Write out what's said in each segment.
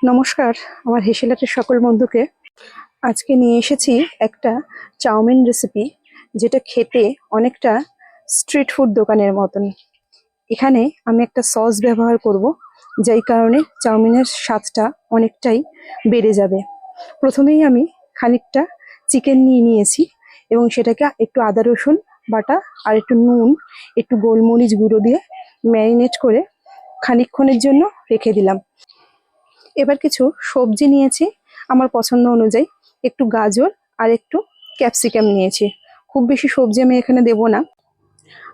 নমস্কার আমার হেসেলাটের সকল বন্ধুকে। আজকে নিয়ে এসেছি একটা চাউমিন রেসিপি, যেটা খেতে অনেকটা স্ট্রিট ফুড দোকানের মতন। এখানে আমি একটা সস ব্যবহার করব, যাই কারণে চাউমিনের স্বাদটা অনেকটাই বেড়ে যাবে। প্রথমেই আমি খানিকটা চিকেন নিয়ে নিয়েছি এবং সেটাকে একটু আদা রসুন বাটা আর একটু নুন, একটু গোলমরিচ গুঁড়ো দিয়ে ম্যারিনেট করে খানিকক্ষণের জন্য রেখে দিলাম। এবার কিছু সবজি নিয়েছি আমার পছন্দ অনুযায়ী, একটু গাজর আর একটু ক্যাপসিকাম নিয়েছি। খুব বেশি সবজি আমি এখানে দেব না।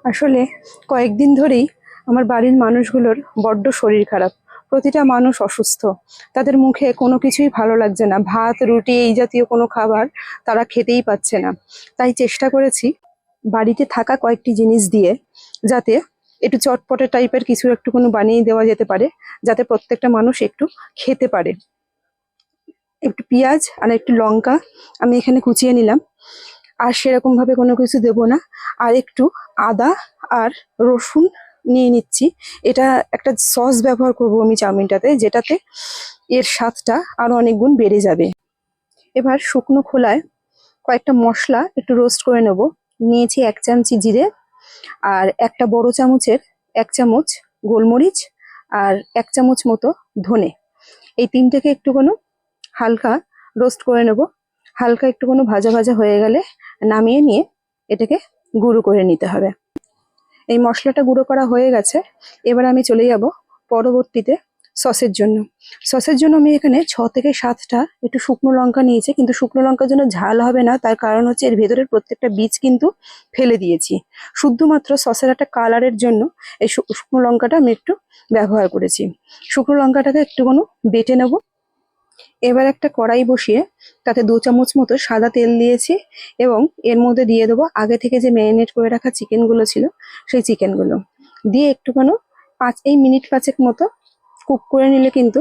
আসলে কয়েকদিন ধরেই আমার বাড়ির মানুষগুলোর বড্ড শরীর খারাপ, প্রতিটা মানুষ অসুস্থ। তাদের মুখে কোনো কিছুই ভালো লাগছে না, ভাত রুটি এই জাতীয় কোনো খাবার তারা খেতেই পাচ্ছে না। তাই চেষ্টা করেছি বাড়িতে থাকা কয়েকটি জিনিস দিয়ে যাতে একটু চটপটে টাইপের কিছু একটু কোনো বানিয়ে দেওয়া যেতে পারে, যাতে প্রত্যেকটা মানুষ একটু খেতে পারে। একটু পেঁয়াজ আর একটু লঙ্কা আমি এখানে কুচিয়ে নিলাম, আর সেরকম ভাবে কোনো কিছু দেব না। আর একটু আদা আর রসুন নিয়ে নিচ্ছি। এটা একটা সস ব্যবহার করব আমি চাউমিনটাতে, যেটাতে এর স্বাদটা আরো অনেক গুণ বেড়ে যাবে। এবার শুকনো খোলায় কয়েকটা মশলা একটু রোস্ট করে নেব। নিয়েছি 1 চামচি জিরে, আর একটা বড় চামচের 1 চামচ গোলমরিচ, আর 1 চামচ মতো ধনে। এই তিনটেকে একটুখানি হালকা রোস্ট করে নেব। হালকা একটুখানি ভাজা ভাজা হয়ে গেলে নামিয়ে নিয়ে এটাকে গুঁড়ো করে নিতে হবে। এই মশলাটা গুঁড়ো করা হয়ে গেছে। এবার আমি চলে যাব পরবর্তীতে সসের জন্য। সসের জন্য আমি এখানে 6 থেকে 7টা একটু শুকনো লঙ্কা নিয়েছি, কিন্তু শুকনো লঙ্কার জন্য ঝাল হবে না, তার কারণ হচ্ছে এর ভেতরের প্রত্যেকটা বীজ কিন্তু ফেলে দিয়েছি। শুধুমাত্র সসের একটা কালারের জন্য এই শুকনো লঙ্কাটা আমি একটু ব্যবহার করেছি। শুকনো লঙ্কাটাকে একটুখানি বেটে নেব। এবার একটা কড়াই বসিয়ে তাতে 2 চামচ মতো সাদা তেল দিয়েছি এবং এর মধ্যে দিয়ে দেবো আগে থেকে যে ম্যারিনেট করে রাখা চিকেনগুলো ছিল, সেই চিকেনগুলো দিয়ে একটুখানি মিনিট 5 মতো কুক করে নিলে কিন্তু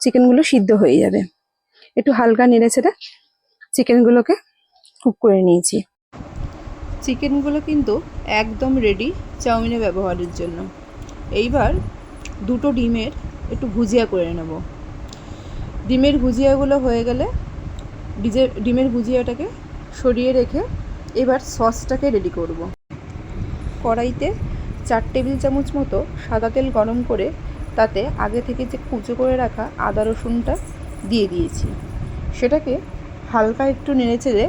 চিকেনগুলো সিদ্ধ হয়ে যাবে। একটু হালকা নেড়ে ছেড়ে চিকেনগুলোকে কুক করে নিয়েছি। চিকেনগুলো কিন্তু একদম রেডি চাউমিনে ব্যবহারের জন্য। এইবার 2টো ডিমের একটু ভুজিয়া করে নেব। ডিমের ভুজিয়াগুলো হয়ে গেলে ডিমের ভুজিয়াটাকে সরিয়ে রেখে এবার সসটাকে রেডি করব। কড়াইতে 4 টেবিল চামচ মতো সাদা তেল গরম করে তাতে আগে থেকে যে কুচো করে রাখা আদা রসুনটা দিয়ে দিয়েছি। সেটাকে হালকা একটু নেড়েচেড়ে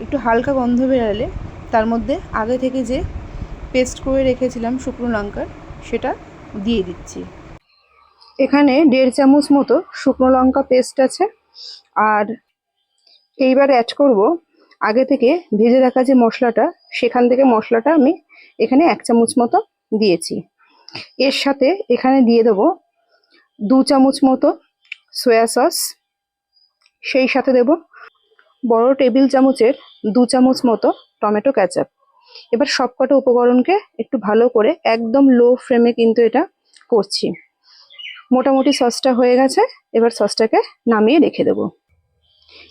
একটু হালকা গন্ধ বেরালে তার মধ্যে আগে থেকে যে পেস্ট করে রেখেছিলাম শুকনো লঙ্কার, সেটা দিয়ে দিচ্ছি। এখানে 1.5 চামচ মতো শুকনো লঙ্কা পেস্ট আছে। আর এইবার অ্যাড করব আগে থেকে ভেজে রাখা যে মশলাটা, সেখান থেকে মশলাটা আমি এখানে 1 চামচ মতো দিয়েছি। এর সাথে এখানে দিয়ে দেব 2 চামচ মতো সয়া সস, সেই সাথে দেব বড় টেবিল চামচের 2 চামচ মতো টমেটো কেচাপ। এবার সবকটা উপকরণকে একটু ভালো করে একদম লো ফ্লেমে কিন্তু এটা করছি। মোটামুটি সসটা হয়ে গেছে, এবার সসটাকে নামিয়ে রেখে দেবো।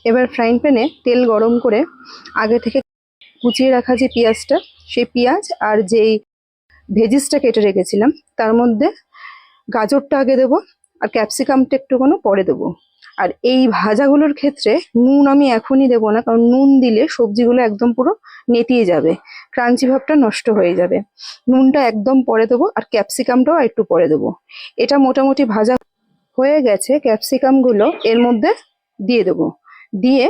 এবার ফ্রাইং প্যানে তেল গরম করে আগে থেকে কুচিয়ে রাখা যে পেঁয়াজটা, সেই পেঁয়াজ আর যেই ভেজিসটা কেটে রেখেছিলাম তার মধ্যে গাজরটা আগে দেবো, আর ক্যাপসিকামটা একটুখানি পরে দেবো। আর এই ভাজাগুলোর ক্ষেত্রে নুন আমি এখনই দেবো না, কারণ নুন দিলে সবজিগুলো একদম পুরো নেতিয়ে যাবে, ক্রাঞ্চি ভাবটা নষ্ট হয়ে যাবে। নুনটা একদম পরে দেবো, আর ক্যাপসিকামটাও একটু পরে দেবো। এটা মোটামুটি ভাজা হয়ে গেছে। ক্যাপসিকামগুলো এর মধ্যে দিয়ে দেবো, দিয়ে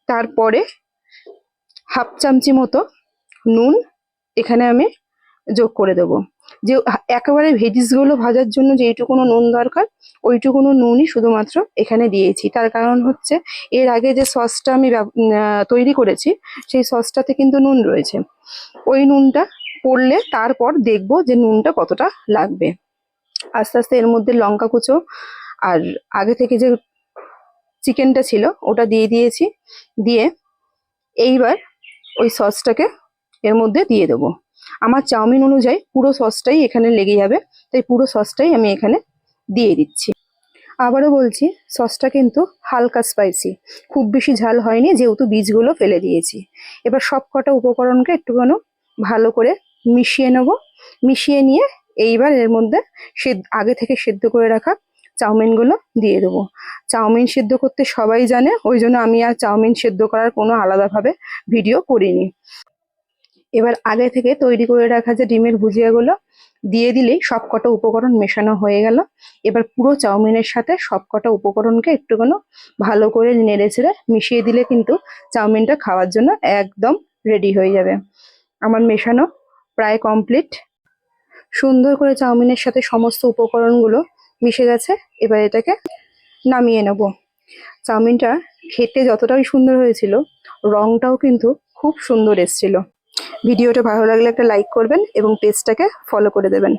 তারপরে 1/2 চামচি মতো নুন এখানে আমি যোগ করে দেবো। যে একেবারে ভেজিসগুলো ভাজার জন্য যেইটুকুনো নুন দরকার, ওইটুকুনো নুনই শুধুমাত্র এখানে দিয়েছি। তার কারণ হচ্ছে এর আগে যে সসটা আমি তৈরি করেছি, সেই সসটাতে কিন্তু নুন রয়েছে। ওই নুনটা পড়লে তারপর দেখবো যে নুনটা কতটা লাগবে। আস্তে আস্তে এর মধ্যে লঙ্কা কুচো আর আগে থেকে যে চিকেনটা ছিল ওটা দিয়ে দিয়েছি। দিয়ে এইবার ওই সসটাকে এর মধ্যে দিয়ে দেবো। আমার চাউমিন অনুযায়ী পুরো সসটাই এখানে লেগে যাবে, তাই পুরো সসটাই আমি এখানে দিয়ে দিচ্ছি। আবারও বলছি, সসটা কিন্তু হালকা স্পাইসি, খুব বেশি ঝাল হয়নি, যেহেতু বীজগুলো ফেলে দিয়েছি। এবার সব কটা উপকরণকে একটুখানি ভালো করে মিশিয়ে নেব। মিশিয়ে নিয়ে এইবার এর মধ্যে আগে থেকে সেদ্ধ করে রাখা চাউমিনগুলো দিয়ে দেবো। চাউমিন সিদ্ধ করতে সবাই জানে, ওই জন্য আমি আর চাউমিন সিদ্ধ করার কোনো আলাদাভাবে ভিডিও করিনি। এবার আগে থেকে তৈরি করে রাখা যে ডিমের ভুজিয়াগুলো দিয়ে দিলেই সবকটা উপকরণ মেশানো হয়ে গেল। এবার পুরো চাউমিনের সাথে সবকটা উপকরণকে একটুখানি ভালো করে নেড়ে চেড়ে মিশিয়ে দিলে কিন্তু চাউমিনটা খাওয়ার জন্য একদম রেডি হয়ে যাবে। আমার মেশানো প্রায় কমপ্লিট। সুন্দর করে চাউমিনের সাথে সমস্ত উপকরণগুলো মিশে গেছে। এবার এটাকে নামিয়ে নেব। চাউমিনটা খেতে যতটাই সুন্দর হয়েছিল, রংটাও কিন্তু খুব সুন্দর এসেছিল। ভিডিওটা ভালো লাগলে একটা লাইক করবেন এবং পেজটাকে ফলো করে দেবেন।